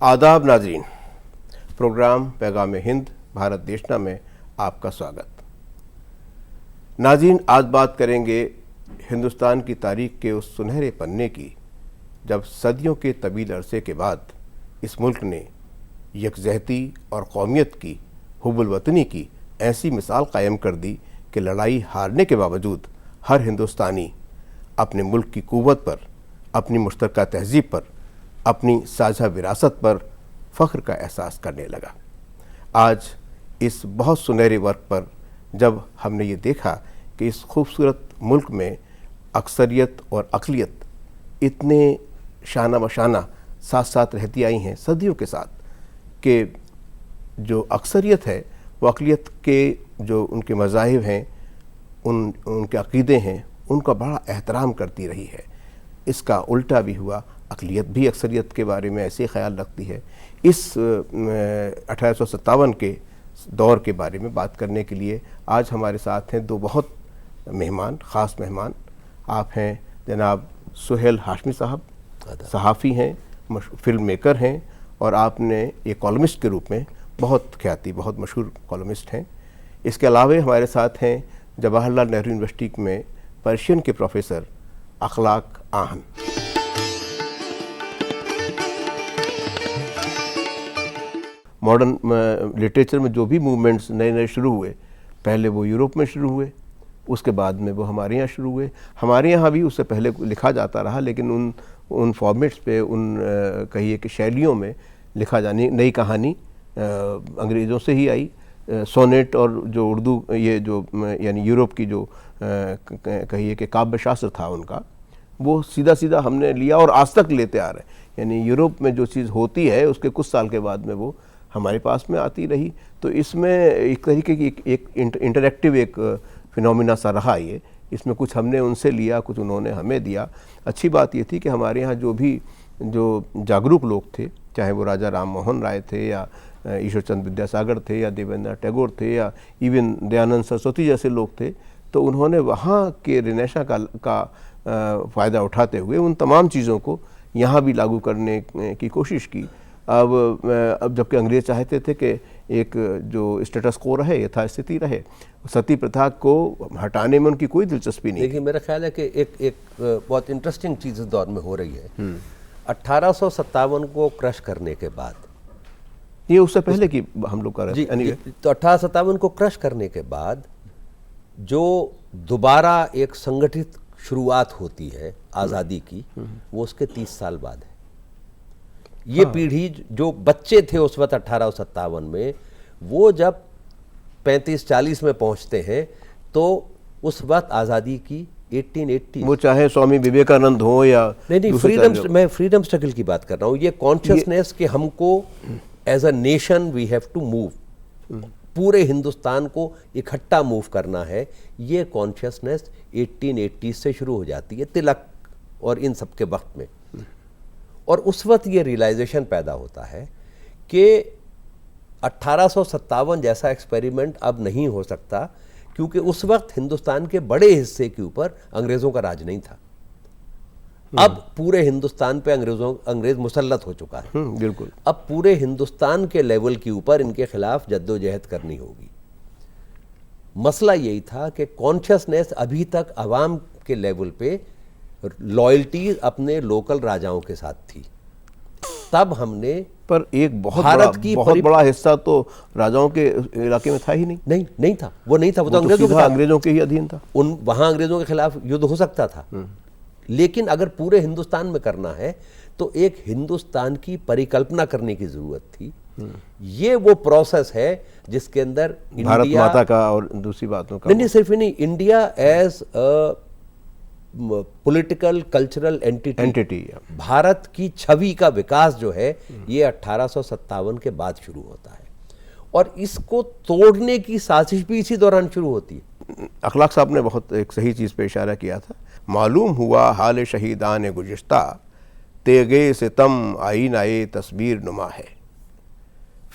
आदाब नाज़रीन, प्रोग्राम पैगाम हिंद भारत देशना में आपका स्वागत। नाज़रीन, आज बात करेंगे हिंदुस्तान की तारीख के उस सुनहरे पन्ने की जब सदियों के तवील अरसे के बाद इस मुल्क ने यकजहती और कौमियत की, हुब्बुल वतनी की ऐसी मिसाल कायम कर दी कि लड़ाई हारने के बावजूद हर हिंदुस्तानी अपने मुल्क की क़ुव्वत पर, अपनी मुश्तरका तहज़ीब पर, अपनी साझा विरासत पर फ़ख्र का एहसास करने लगा। आज इस बहुत सुनहरे वर्क पर जब हमने ये देखा कि इस खूबसूरत मुल्क में अक्सरियत और अक़लियत इतने शाना बशाना साथ साथ रहती आई हैं सदियों के साथ, कि जो अक्सरियत है वो अक़लियत के जो उनके मज़ाहिब हैं, उनके अक़ीदे हैं, उनका बड़ा एहतराम करती रही है। इसका उल्टा भी हुआ, अक़लियत भी अक्सरियत के बारे में ऐसे ख्याल रखती है। इस 1857 के दौर के बारे में बात करने के लिए आज हमारे साथ हैं दो बहुत मेहमान, ख़ास मेहमान। आप हैं जनाब सुहेल हाशमी साहब, सहाफ़ी हैं, फ़िल्म मेकर हैं और आपने एक कॉलमिस्ट के रूप में बहुत ख्याति, बहुत मशहूर कॉलमिस्ट हैं। इसके अलावा हमारे साथ हैं जवाहरलाल नेहरू यूनिवर्सिटी में पर्शियन के प्रोफेसर अखलाक आहन। मॉडर्न लिटरेचर में जो भी मूवमेंट्स नए नए शुरू हुए, पहले वो यूरोप में शुरू हुए, उसके बाद में वो हमारे यहाँ शुरू हुए। हमारे यहाँ भी उससे पहले लिखा जाता रहा, लेकिन उन फॉर्मेट्स पे, उन कहिए कि शैलियों में लिखा जाने, नई कहानी अंग्रेज़ों से ही आई। सोनेट और जो उर्दू, ये जो यानी यूरोप की जो कहिए कि काव्य शास्त्र था उनका, वो सीधा सीधा हमने लिया और आज तक लेते आ रहे हैं। यानी यूरोप में जो चीज़ होती है उसके कुछ साल के बाद में वो हमारे पास में आती रही। तो इसमें एक तरीके की एक इंटरैक्टिव एक फिनोमिना सा रहा ये। इसमें कुछ हमने उनसे लिया, कुछ उन्होंने हमें दिया। अच्छी बात ये थी कि हमारे यहाँ जो जागरूक लोग थे, चाहे वो राजा राम मोहन राय थे या ईश्वर चंद्र विद्यासागर थे या देवेंद्र टैगोर थे या इवन दयानंद सरस्वती जैसे लोग थे, तो उन्होंने वहाँ के रिनेशा का फ़ायदा उठाते हुए उन तमाम चीज़ों को यहाँ भी लागू करने की कोशिश की। अब जबकि अंग्रेज़ चाहते थे कि एक जो स्टेटस को रहे, यथास्थिति रहे, सती प्रथा को हटाने में उनकी कोई दिलचस्पी नहीं। देखिए, मेरा ख्याल है कि एक बहुत इंटरेस्टिंग चीज़ इस दौर में हो रही है। 1857 को क्रश करने के बाद, ये उससे पहले की हम लोग कर रहे थे, तो 1857 को क्रश करने के बाद जो दोबारा एक संगठित शुरुआत होती है आज़ादी की, वो उसके 30 साल बाद है। ये पीढ़ी जो बच्चे थे उस वक्त 1857 में, वो जब 35-40 में पहुंचते हैं तो उस वक्त आज़ादी की 1880, वो चाहे स्वामी विवेकानंद हो या नहीं, मैं फ्रीडम स्ट्रगल की बात कर रहा हूँ। ये कॉन्शियसनेस कि हमको as a nation we have to move, पूरे हिंदुस्तान को इकट्ठा मूव करना है, ये कॉन्शियसनेस 1880 से शुरू हो जाती है, तिलक और इन सब के वक्त में। और उस वक्त ये रियलाइजेशन पैदा होता है कि 1857 जैसा एक्सपेरिमेंट अब नहीं हो सकता, क्योंकि उस वक्त हिंदुस्तान के बड़े हिस्से के ऊपर अंग्रेज़ों का राज नहीं था। अब पूरे हिंदुस्तान पे अंग्रेज मुसल्लत हो चुका है। बिल्कुल। अब पूरे हिंदुस्तान के लेवल के ऊपर इनके खिलाफ जद्दोजहद करनी होगी। मसला यही था कि कॉन्शियसनेस अभी तक अवाम के लेवल पे लॉयल्टी अपने लोकल राजाओं के साथ थी। तब हमने पर एक बहुत बड़ा हिस्सा तो राजाओं के इलाके में था ही नहीं था। वो नहीं था, वो तो अंग्रेजों के ही अधीन था। वहां अंग्रेजों के खिलाफ युद्ध हो सकता था, लेकिन अगर पूरे हिंदुस्तान में करना है तो एक हिंदुस्तान की परिकल्पना करने की जरूरत थी। ये वो प्रोसेस है जिसके अंदर भारत माता का और दूसरी बातों का नहीं, सिर्फ नहीं, India as a political cultural entity, Bharat की छवि का विकास जो है ये 1857 के बाद शुरू होता है, और इसको तोड़ने की साजिश भी इसी दौरान शुरू होती है। अखलाक साहब ने बहुत एक सही चीज़ पे इशारा किया था। मालूम हुआ हाल शहीदान गुज़िश्ता, तेगे सितम आईन आए तस्वीर नुमा है।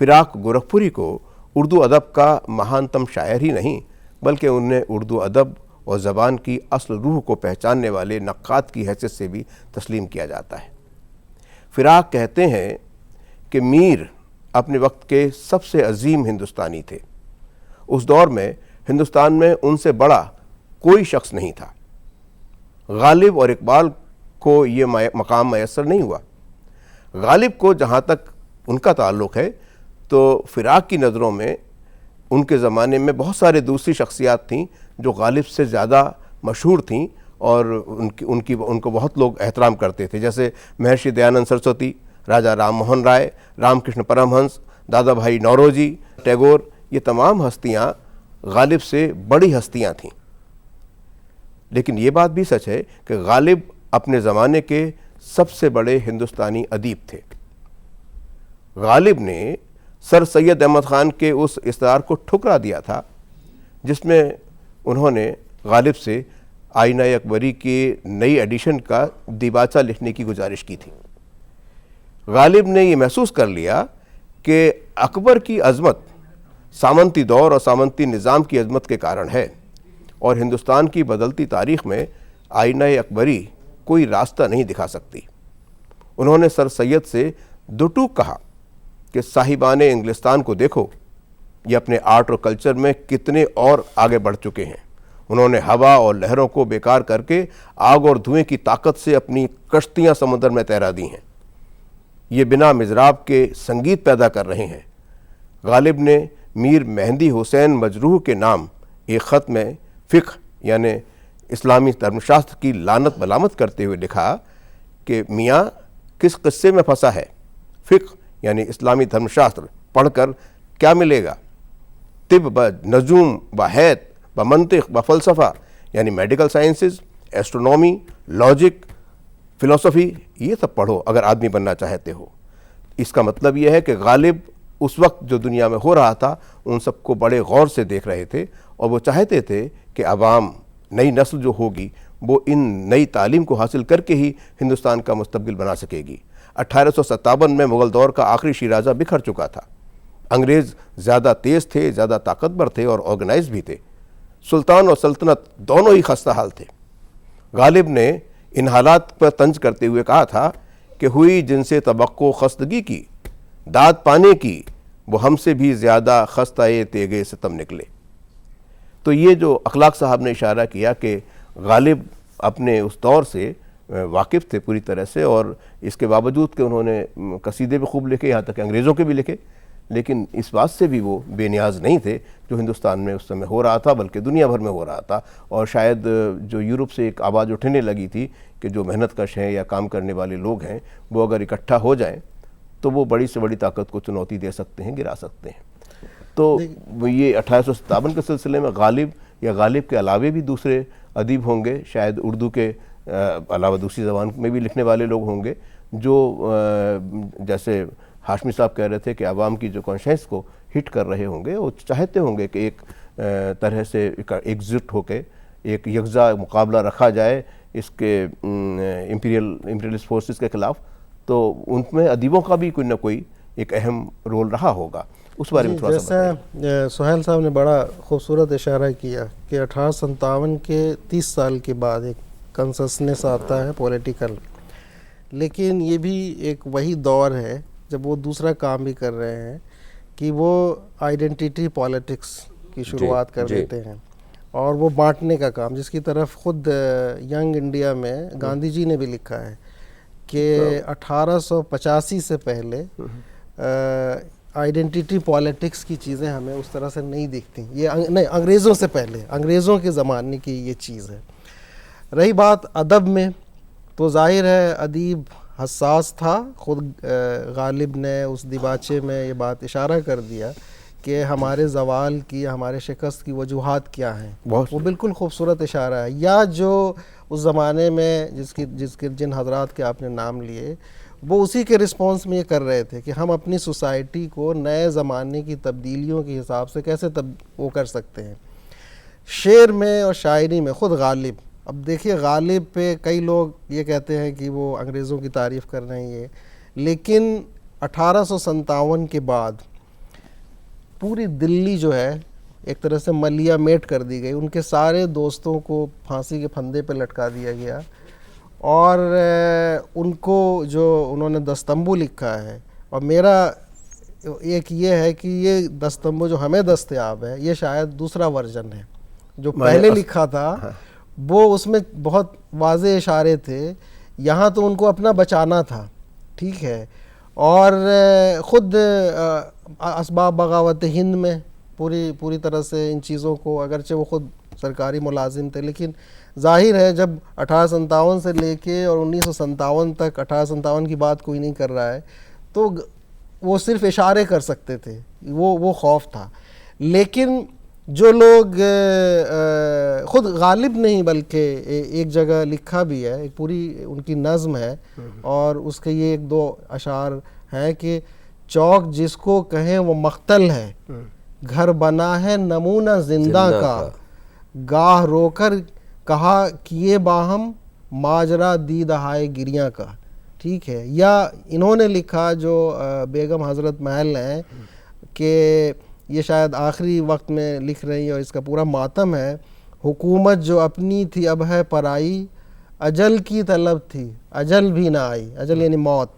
फिराक गोरखपुरी को उर्दू अदब का महानतम शायर ही नहीं, बल्कि उन्हें उर्दू अदब और ज़बान की असल रूह को पहचानने वाले नक्कात की हैसियत से भी तस्लीम किया जाता है। फिराक कहते हैं कि मीर अपने वक्त के सबसे अजीम हिंदुस्तानी थे। उस दौर में हिंदुस्तान में उनसे बड़ा कोई शख्स नहीं था। गालिब और इकबाल को ये मकाम मैसर नहीं हुआ। गालिब को जहाँ तक उनका ताल्लुक़ है तो फ़िराक की नज़रों में उनके ज़माने में बहुत सारे दूसरी शख्सियात थीं जो गालिब से ज़्यादा मशहूर थीं और उनको बहुत लोग एहतराम करते थे, जैसे महर्षि दयानंद सरस्वती, राजा राम मोहन राय, रामकृष्ण परमहंस, दादा भाई नौरोजी, टैगोर, ये तमाम हस्तियाँ गालिब से बड़ी हस्तियाँ थीं। लेकिन ये बात भी सच है कि गालिब अपने ज़माने के सबसे बड़े हिंदुस्तानी अदीब थे। गालिब ने सर सैयद अहमद ख़ान के उस इस्तार को ठुकरा दिया था जिसमें उन्होंने गालिब से आईना अकबरी के नई एडिशन का दिबाचा लिखने की गुजारिश की थी। गालिब ने ये महसूस कर लिया कि अकबर की अज़मत सामंती दौर और सामंती निज़ाम की अज़मत के कारण है और हिंदुस्तान की बदलती तारीख़ में आईना अकबरी कोई रास्ता नहीं दिखा सकती। उन्होंने सर सैयद से दो टूक कहा कि साहिबाने इंग्लिस्तान को देखो, ये अपने आर्ट और कल्चर में कितने और आगे बढ़ चुके हैं। उन्होंने हवा और लहरों को बेकार करके आग और धुएं की ताकत से अपनी कश्तियां समुद्र में तैरा दी हैं। ये बिना मिज़राब के संगीत पैदा कर रहे हैं। गालिब ने मीर मेहंदी हुसैन मजरूह के नाम एक ख़त में फ़िक़्ह यानी इस्लामी धर्मशास्त्र की लानत मलामत करते हुए लिखा कि मियाँ किस किस्से में फंसा है। फ़िक़्ह यानी इस्लामी धर्मशास्त्र पढ़कर क्या मिलेगा? तिब ब नजूम ब हैत ब मंतिक़ ब फ़लसफ़ा यानी medical sciences, astronomy, logic, philosophy, ये सब पढ़ो अगर आदमी बनना चाहते हो। इसका मतलब ये है कि गालिब उस वक्त जो दुनिया में हो रहा था उन सबको बड़े गौर से देख रहे थे और वो चाहते थे कि अवाम, नई नस्ल जो होगी वो इन नई तालीम को हासिल करके ही हिंदुस्तान का मुस्तकबिल बना सकेगी। 1857 में मुग़ल दौर का आखिरी शिराजा बिखर चुका था। अंग्रेज़ ज़्यादा तेज़ थे, ज़्यादा ताकतवर थे और ऑर्गेनाइज भी थे। सुल्तान और सल्तनत दोनों ही खस्ता हाल थे। गालिब ने इन हालात पर तंज करते हुए कहा था कि हुई जिनसे तबक्को खस्तगी की, दाद पाने की, वो हमसे भी ज़्यादा खस्ताए तेगे सितम निकले। तो ये जो अखलाक साहब ने इशारा किया कि गालिब अपने उस दौर से वाकिफ़ थे पूरी तरह से और इसके बावजूद कि उन्होंने कसीदे भी खूब लिखे, यहाँ तक अंग्रेज़ों के भी लिखे, लेकिन इस बात से भी वो बेनियाज नहीं थे जो हिंदुस्तान में उस समय हो रहा था, बल्कि दुनिया भर में हो रहा था। और शायद जो यूरोप से एक आवाज़ उठने लगी थी कि जो मेहनत कश हैं या काम करने वाले लोग हैं वो अगर इकट्ठा हो जाएं तो वो बड़ी से बड़ी ताकत को चुनौती दे सकते हैं, गिरा सकते हैं। तो ये 1857 के सिलसिले में गालिब या गालिब के अलावे भी दूसरे अदीब होंगे, शायद उर्दू के अलावा दूसरी ज़बान में भी लिखने वाले लोग होंगे जो जैसे हाशमी साहब कह रहे थे कि आवाम की जो कॉन्शियस को हिट कर रहे होंगे, वो चाहते होंगे कि एक तरह से एकजुट होकर एक यकजा मुकाबला रखा जाए इसके इम्पीरियलिस्ट फोर्सेस के ख़िलाफ़। तो उनमें अदीबों का भी कोई ना कोई एक अहम रोल रहा होगा। उस बारे में थोड़ा सा जैसा सुहेल साहब ने बड़ा खूबसूरत इशारा किया कि 1857 के 30 साल के बाद एक कंसंसनेस आता है पॉलिटिकल, लेकिन ये भी एक वही दौर है जब वो दूसरा काम भी कर रहे हैं कि वो आइडेंटिटी पॉलिटिक्स की शुरुआत कर देते हैं और वो बांटने का काम, जिसकी तरफ ख़ुद यंग इंडिया में गांधी जी ने भी लिखा है कि 1885 से पहले आइडेंटिटी पॉलिटिक्स की चीज़ें हमें उस तरह से नहीं दिखती। ये नहीं, अंग्रेज़ों से पहले, अंग्रेज़ों के ज़माने की ये चीज़ है। रही बात अदब में, तो जाहिर है अदीब हसास था। ख़ुद गालिब ने उस दिबाचे में ये बात इशारा कर दिया कि हमारे ज़वाल की, हमारे शिकस्त की वजूहात क्या हैं। वो बिल्कुल खूबसूरत इशारा है। या जो उस ज़माने में जिसके जिन हजरात के आपने नाम लिए, वो उसी के रिस्पॉन्स में ये कर रहे थे कि हम अपनी सोसाइटी को नए ज़माने की तब्दीलियों के हिसाब से कैसे वो कर सकते हैं। शेर में और शायरी में ख़ुद गालिब, अब देखिए गालिब पे कई लोग ये कहते हैं कि वो अंग्रेज़ों की तारीफ़ कर रहे हैं ये, लेकिन 1857 के बाद पूरी दिल्ली जो है एक तरह से मलिया मेट कर दी गई। उनके सारे दोस्तों को फांसी के फंदे पे लटका दिया गया और उनको जो उन्होंने दस्तंबू लिखा है और मेरा एक ये है कि ये दस्तंबो जो हमें दस्तयाब है ये शायद दूसरा वर्जन है। जो पहले लिखा था वो उसमें बहुत वाज़े इशारे थे, यहाँ तो उनको अपना बचाना था, ठीक है। और ख़ुद असबाब बगावत हिंद में पूरी तरह से इन चीज़ों को, अगरचे वो ख़ुद सरकारी मुलाजिम थे, लेकिन जाहिर है जब 1857 से लेके और 1957 तक, 1857 की बात कोई नहीं कर रहा है, तो वो सिर्फ इशारे कर सकते थे, वो खौफ था। लेकिन जो लोग ख़ुद गालिब नहीं बल्कि एक जगह लिखा भी है, एक पूरी उनकी नज़्म है और उसके ये एक दो अशार हैं कि चौक जिसको कहें वो मख्तल है, घर बना है नमूना जिंदा का, गाह रोकर कहा किए बाहम माजरा दी दहाए गिरियाँ का, ठीक है। या इन्होंने लिखा जो बेगम हज़रत महल हैं कि ये शायद आखिरी वक्त में लिख रही है और इसका पूरा मातम है, हुकूमत जो अपनी थी अब है पराई, अजल की तलब थी अजल भी ना आई, अजल यानी मौत,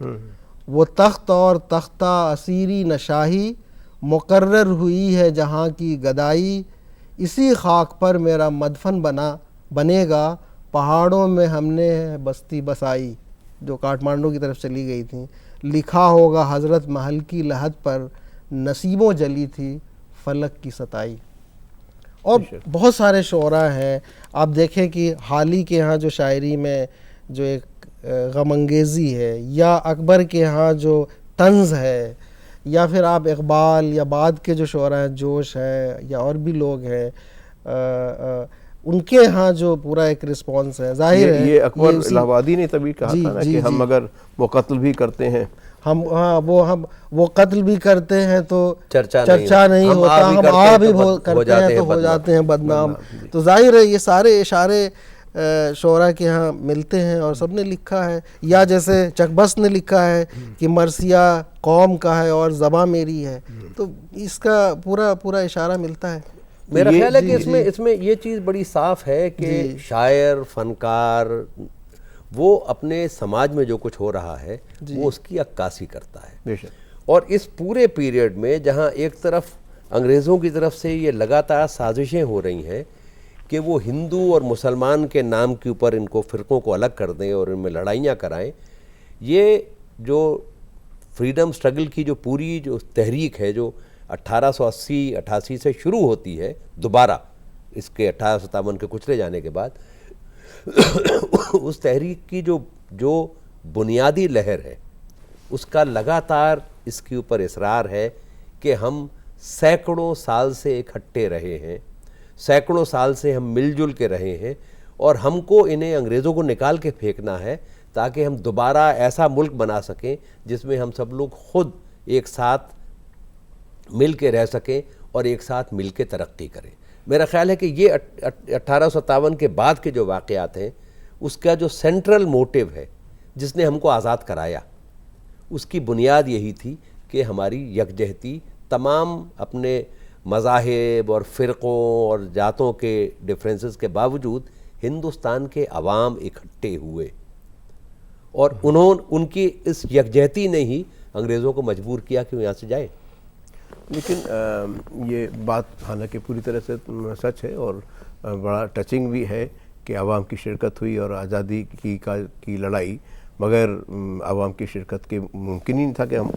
वो तख्त और तख्ता असीरी नशाही, मुकर्रर हुई है जहाँ की गदाई, इसी खाक पर मेरा मदफन बनेगा, पहाड़ों में हमने बस्ती बसाई, जो काठमांडू की तरफ चली गई थी। लिखा होगा हज़रत महल की लहद पर, नसीबों जली थी फलक की सताई। और बहुत सारे शोरा हैं। आप देखें कि हाल ही के यहाँ जो शायरी में जो एक गमंगेज़ी है, या अकबर के यहाँ जो तंज़ है, या फिर आप इकबाल या बाद के जो शोरा हैं, जोश है या और भी लोग हैं, उनके यहाँ जो पूरा एक रिस्पॉन्स है, जाहिर है ये अकबर इलाहाबादी ने तभी कहा था ना कि हम अगर वो कत्ल भी करते हैं, हम वो कत्ल भी करते हैं तो चर्चा नहीं होता, हम आ भी करते हैं तो हो जाते हैं बदनाम। तो जाहिर है ये सारे इशारे शोरा के यहाँ मिलते हैं और सबने लिखा है। या जैसे चकबस ने लिखा है कि मरसिया कौम का है और ज़बां मेरी है, तो इसका पूरा इशारा मिलता है। मेरा ख्याल है कि इसमें ये चीज़ बड़ी साफ है कि शायर, फनकार, वो अपने समाज में जो कुछ हो रहा है वो उसकी अक्कासी करता है। और इस पूरे पीरियड में जहाँ एक तरफ अंग्रेज़ों की तरफ से ये लगातार साजिशें हो रही हैं कि वो हिंदू और मुसलमान के नाम के ऊपर इनको फ़िरक़ों को अलग कर दें और इनमें लड़ाइयाँ कराएं, ये जो फ्रीडम स्ट्रगल की जो पूरी जो तहरीक है, जो 1880-88 से शुरू होती है दोबारा, इसके 1857 के कुचले जाने के बाद, उस तहरीक की जो बुनियादी लहर है उसका लगातार इसके ऊपर इसरार है कि हम सैकड़ों साल से इकट्ठे रहे हैं, सैकड़ों साल से हम मिलजुल के रहे हैं, और हमको इन्हें अंग्रेज़ों को निकाल के फेंकना है ताकि हम दोबारा ऐसा मुल्क बना सकें जिसमें हम सब लोग खुद एक साथ मिल के रह सकें और एक साथ मिल के तरक्की करें। मेरा ख्याल है कि ये 1857 के बाद के जो वाक़यात हैं उसका जो सेंट्रल मोटिव है जिसने हमको आज़ाद कराया, उसकी बुनियाद यही थी कि हमारी यकजहती, तमाम अपने मज़ाहिब और फ़िरक़ों और जातों के डिफरेंसेस के बावजूद हिंदुस्तान के अवाम इकट्ठे हुए, और उनकी इस यकजहती ने ही अंग्रेज़ों को मजबूर किया कि वो यहाँ से जाए। लेकिन ये बात हालांकि पूरी तरह से सच है और बड़ा टचिंग भी है कि आवाम की शिरकत हुई और आज़ादी की लड़ाई, मगर आवाम की शिरकत के मुमकिन ही नहीं था कि हम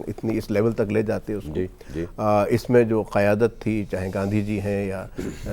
इतनी इस लेवल तक ले जाते उसको। इसमें जो क़यादत थी, चाहे गांधी जी हैं या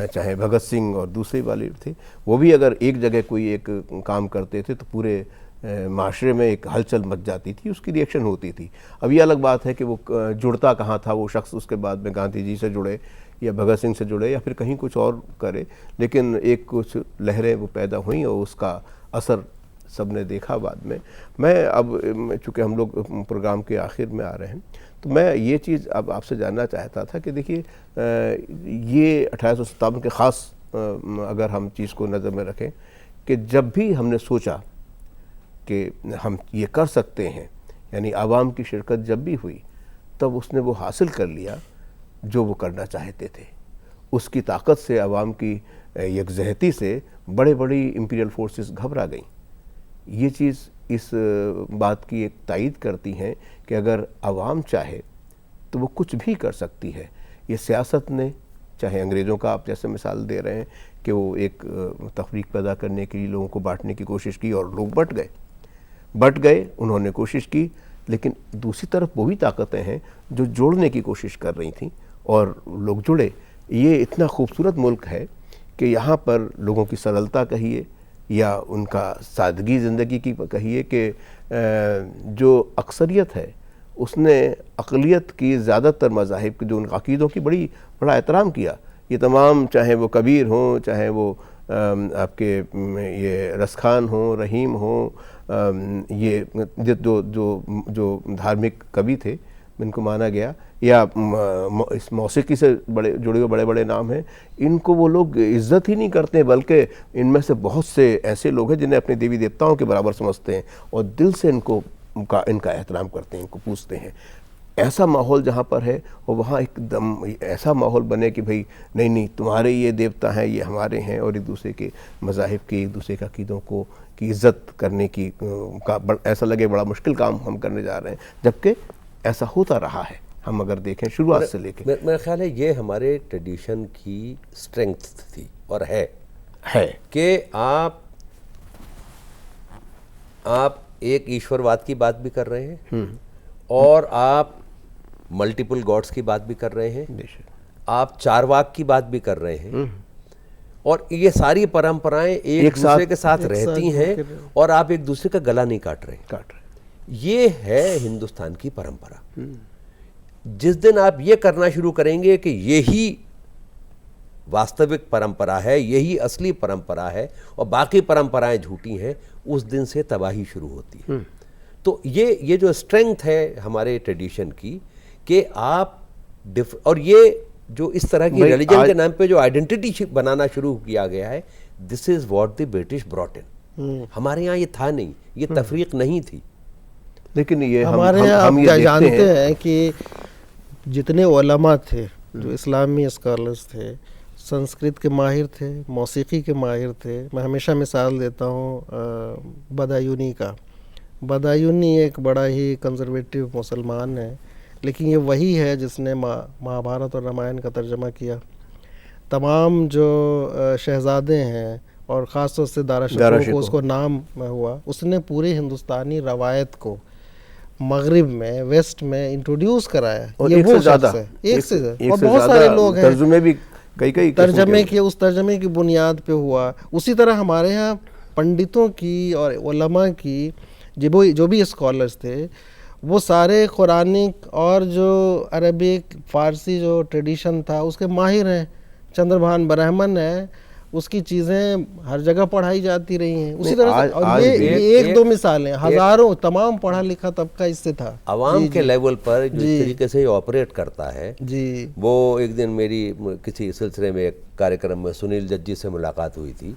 चाहे भगत सिंह और दूसरे वाले थे, वो भी अगर एक जगह कोई एक काम करते थे तो पूरे माशरे में एक हलचल मच जाती थी, उसकी रिएक्शन होती थी। अब ये अलग बात है कि वो जुड़ता कहाँ था वो शख्स, उसके बाद में गांधी जी से जुड़े या भगत सिंह से जुड़े या फिर कहीं कुछ और करे, लेकिन एक कुछ लहरें वो पैदा हुई और उसका असर सब ने देखा बाद में। मैं अब चूँकि हम लोग प्रोग्राम के आखिर में आ रहे हैं, तो मैं ये चीज़ अब आपसे जानना चाहता था कि देखिए ये 1857 के ख़ास अगर हम चीज़ को नज़र में रखें कि जब भी हमने सोचा कि हम ये कर सकते हैं, यानी आवाम की शिरकत जब भी हुई, तब उसने वो हासिल कर लिया जो वो करना चाहते थे। उसकी ताकत से, आवाम की यकजहती से बड़े बड़ी इंपीरियल फोर्सेस घबरा गईं। ये चीज़ इस बात की एक तायीद करती हैं कि अगर आवाम चाहे तो वो कुछ भी कर सकती है। ये सियासत ने, चाहे अंग्रेज़ों का आप जैसे मिसाल दे रहे हैं कि वो एक तफरीक पैदा करने के लिए लोगों को बांटने की कोशिश की और लोग बट गए, उन्होंने कोशिश की, लेकिन दूसरी तरफ वो भी ताकतें हैं जो जोड़ने की कोशिश कर रही थी और लोग जुड़े। ये इतना खूबसूरत मुल्क है कि यहाँ पर लोगों की सरलता कहिए या उनका सादगी ज़िंदगी की कहिए कि जो अक्सरियत है उसने अक़लियत की ज़्यादातर मज़ाहिब के जो उन अक़ीदों की बड़ा एहतराम किया। ये तमाम, चाहे वो कबीर हों, चाहे वो आपके ये रसखान हों, रहीम हों, ये जो धार्मिक कवि थे इनको माना गया, या इस मौसीकी से जुड़े हुए बड़े बड़े नाम हैं, इनको वो लोग इज़्ज़त ही नहीं करते, बल्कि इनमें से बहुत से ऐसे लोग हैं जिन्हें अपने देवी देवताओं के बराबर समझते हैं और दिल से इनका एहतराम करते हैं, इनको पूछते हैं। ऐसा माहौल जहाँ पर है और वहाँ एकदम ऐसा माहौल बने कि भाई नहीं तुम्हारे ये देवता हैं, ये हमारे हैं, और एक दूसरे के मज़ाहिब के, एक दूसरे के अक़ीदों की इज़्ज़त करने की ऐसा लगे बड़ा मुश्किल काम हम करने जा रहे हैं, जबकि ऐसा होता रहा है। हम अगर देखें शुरुआत से लेके, मेरा ख्याल है ये हमारे ट्रेडिशन की स्ट्रेंथ थी और है कि आप एक ईश्वरवाद की बात भी कर रहे हैं और आप मल्टीपल गॉड्स की बात भी कर रहे हैं, आप चारवाक की बात भी कर रहे हैं, और ये सारी परंपराएं एक दूसरे के साथ रहती हैं और आप एक दूसरे का गला नहीं काट रहे। ये है हिंदुस्तान की परंपरा। जिस दिन आप ये करना शुरू करेंगे कि यही वास्तविक परंपरा है, यही असली परंपरा है और बाकी परंपराएं झूठी हैं, उस दिन से तबाही शुरू होती है। तो ये जो स्ट्रेंथ है हमारे ट्रेडिशन की कि आप और ये जो इस तरह की रिलीजन के नाम पे जो आइडेंटिटी बनाना शुरू किया गया है, this is what the British brought in. हमारे यहाँ ये था नहीं, ये तफरीक नहीं थी। लेकिन ये हमारे यहाँ आप क्या जानते हैं कि जितने उलमा थे जो इस्लामी स्कॉलर्स थे, संस्कृत के माहिर थे, मौसीकी के माहिर थे। मैं हमेशा मिसाल देता हूँ बदायूनी का। बदायूनी एक बड़ा ही कंजर्वेटिव मुसलमान है, लेकिन ये वही है जिसने महाभारत और रामायण का तर्जमा किया। तमाम जो शहजादे हैं और ख़ास तौर से दारा शिकोह उसको नाम हुआ, उसने पूरे हिंदुस्तानी रवायत को मगरिब में, वेस्ट में इंट्रोड्यूस कराया। और ये एक से ज़्यादा और बहुत सारे लोग हैं, तर्जुमे भी कई तर्जमे के उस तर्जमे की बुनियाद पे हुआ। उसी तरह हमारे यहाँ पंडितों की और उलमा की जो भी स्कॉलर्स थे, वो सारे कुरानिक और जो अरबिक फ़ारसी जो ट्रेडिशन था उसके माहिर हैं। चंद्रभान ब्राह्मण है, उसकी चीज़ें हर जगह पढ़ाई जाती रही हैं। उसी तरह से और ये एक दो मिसालें, हज़ारों तमाम पढ़ा लिखा तबका इससे था। आवाम के लेवल पर जिस तरीके से ऑपरेट करता है जी, वो एक दिन मेरी किसी सिलसिले में एक कार्यक्रम में सुनील जज्जी से मुलाकात हुई थी,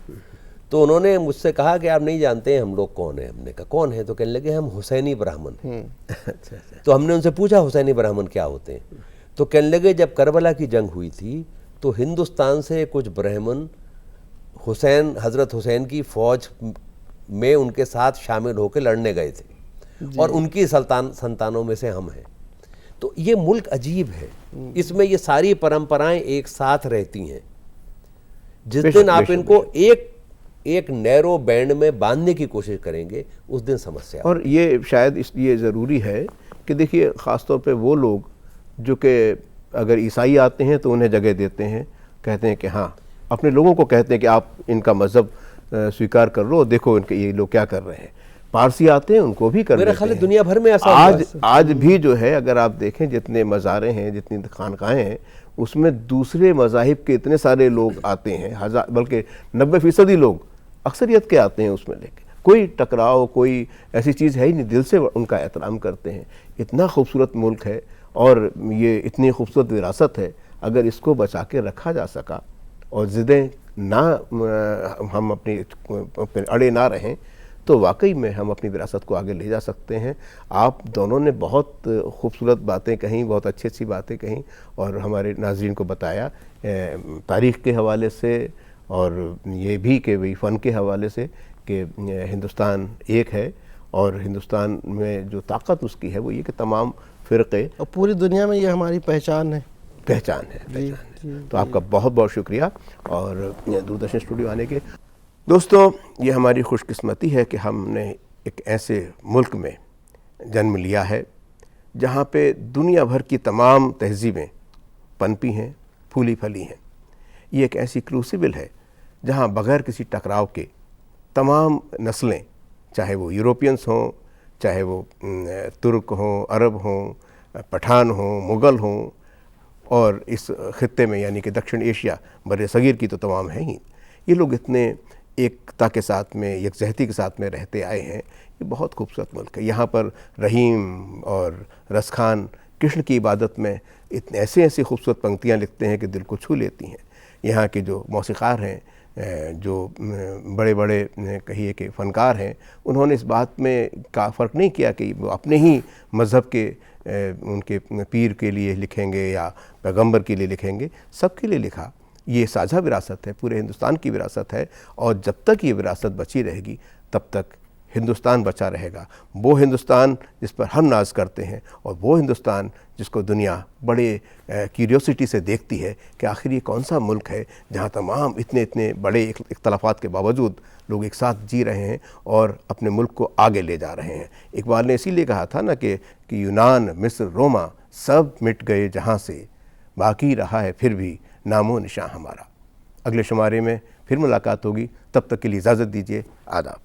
तो उन्होंने मुझसे कहा कि आप नहीं जानते हैं हम लोग कौन है। हमने कहा कौन है? तो कहने लगे हम हुसैनी ब्राह्मण हैं। तो हमने उनसे पूछा हुसैनी ब्राह्मण क्या होते हैं? तो कहने लगे जब करबला की जंग हुई थी तो हिंदुस्तान से कुछ ब्राह्मण हज़रत हुसैन की फ़ौज में उनके साथ शामिल होकर लड़ने गए थे और उनकी संतानों में से हम हैं। तो ये मुल्क अजीब है, इसमें ये सारी परंपराएं एक साथ रहती हैं। जिस दिन आप इनको एक नैरो बैंड में बांधने की कोशिश करेंगे, उस दिन समस्या। और ये शायद इसलिए ज़रूरी है कि देखिए, ख़ास तौर पे वो लोग जो कि अगर ईसाई आते हैं तो उन्हें जगह देते हैं, कहते हैं कि हाँ, अपने लोगों को कहते हैं कि आप इनका मज़हब स्वीकार कर लो, देखो इनके ये लोग क्या कर रहे हैं। पारसी आते हैं, उनको भी कर लेते हैं। दुनिया भर में ऐसा आज भी जो है, अगर आप देखें जितने मज़ारे हैं, जितनी खानकाहें हैं, उसमें दूसरे मज़ाहिब के इतने सारे लोग आते हैं, बल्कि 90% ही लोग अक्सरियत के आते हैं उसमें। लेके कोई टकराव, कोई ऐसी चीज़ है ही नहीं, दिल से उनका एहतराम करते हैं। इतना खूबसूरत मुल्क है और ये इतनी खूबसूरत विरासत है, अगर इसको बचा के रखा जा सका और ज़िद्दें ना हम अपने अड़े ना रहें, तो वाकई में हम अपनी विरासत को आगे ले जा सकते हैं। आप दोनों ने बहुत खूबसूरत बातें कहीं, बहुत अच्छी अच्छी बातें कहीं और हमारे नाज़रीन को बताया तारीख़ के हवाले से और ये भी कि भाई फ़न के हवाले से कि हिंदुस्तान एक है और हिंदुस्तान में जो ताकत उसकी है वो ये कि तमाम फ़िरक़े और पूरी दुनिया में ये हमारी पहचान है। पहचान है। तो आपका बहुत बहुत शुक्रिया और दूरदर्शन स्टूडियो आने के। दोस्तों, ये हमारी खुशकिस्मती है कि हमने एक ऐसे मुल्क में जन्म लिया है जहाँ पे दुनिया भर की तमाम तहज़ीबें पनपी हैं, फूली फली हैं। ये एक ऐसी क्रूसिबल है जहाँ बग़ैर किसी टकराव के तमाम नस्लें, चाहे वो यूरोपियंस हों, चाहे वो तुर्क हों, अरब हों, पठान हों, मुग़ल हों, और इस ख़ित्ते में यानी कि दक्षिण एशिया बर सग़ीर की तो तमाम हैं ही, ये लोग इतने एकता के साथ में, यकजहती के साथ में रहते आए हैं। ये बहुत खूबसूरत मुल्क है। यहाँ पर रहीम और रसखान कृष्ण की इबादत में इतने ऐसी खूबसूरत पंक्तियाँ लिखते हैं कि दिल को छू लेती हैं। यहाँ के जो मौसीक़ार हैं, जो बड़े बड़े कहिए कि फ़नकार हैं, उन्होंने इस बात में का फ़र्क नहीं किया कि वो अपने ही मज़हब के उनके पीर के लिए लिखेंगे या पैगंबर के लिए लिखेंगे, सबके लिए लिखा। ये साझा विरासत है, पूरे हिंदुस्तान की विरासत है, और जब तक ये विरासत बची रहेगी तब तक हिंदुस्तान बचा रहेगा। वो हिंदुस्तान जिस पर हम नाज करते हैं, और वो हिंदुस्तान जिसको दुनिया बड़े क्यूरियोसिटी से देखती है कि आखिर ये कौन सा मुल्क है जहाँ तमाम इतने बड़े इख्तलाफात के बावजूद लोग एक साथ जी रहे हैं और अपने मुल्क को आगे ले जा रहे हैं। इकबाल ने इसीलिए कहा था ना कि यूनान, मिस्र, रोमा सब मिट गए जहाँ से, बाकी रहा है फिर भी नामो निशान हमारा। अगले शुमारे में फिर मुलाकात होगी, तब तक के लिए इजाज़त दीजिए। आदाब।